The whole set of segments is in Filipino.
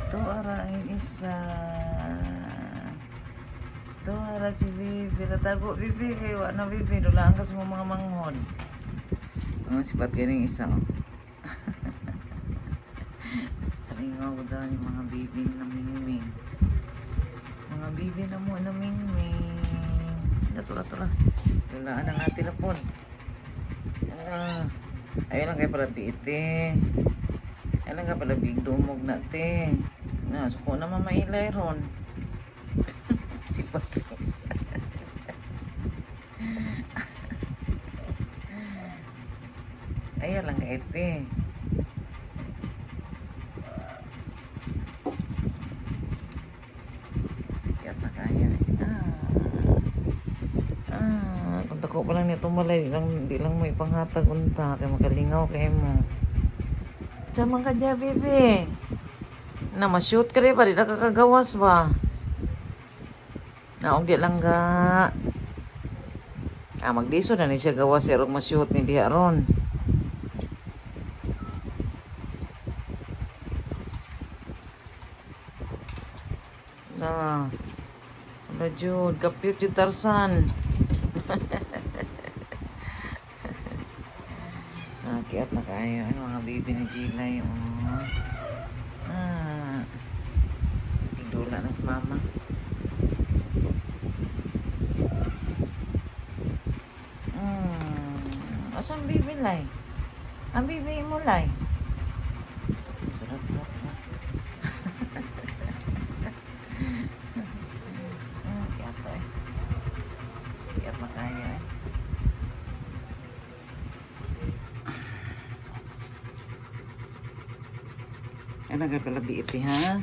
To ara ang isa. To ara si Bibi. Natago Bibi kayo. Ano Bibi? Dulaan ka sa mga manghon. Ang sipat ganing isa. Oh. Kalingaw ko daw yung mga bibi na mingming. Mga bibi na mo na mingming. Tula. Dulaan ang ating lapon. Ayun lang kayo pala biite. Ayun lang kayo pala bigdumog natin. Suko naman mailay ron. Sipat guys. Ayun lang kayo ite. Kaya na kaya. Kung tako pa lang nito malay, di lang may panghatag unta. Kaya makalingaw kayo mo. Diyan ka dyan, Bibi. Ma-shoot ka rin pa, di na kakagawas ba? Naong di lang ga. Magdiso na ni siya gawas, pero ma-shoot ni diha ron. Wala Jud, kapit yung Tarzan. Kiyat na kayo. Ay, mga baby ni Gilay. Pindula na si mama. Asan baby lay? Ang baby mo lay? Tara. Kiyat to eh. Kiyat na kayo eh. Ano ka pala biiti ha?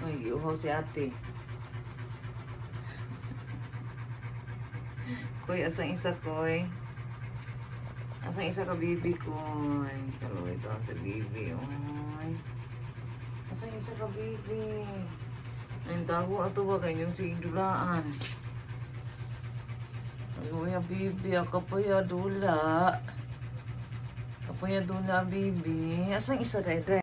Ay, iuhaw si ate. Koy, asang isa koy. Asang isa ka bibi koy. Pero ito ang sa bibi. Oy. Asang isa ka bibi. Ang tago ato ba kanyang sidulaan. Ano ya bibi, kapaya dula. Kapaya dula bibi. Asang isa dede.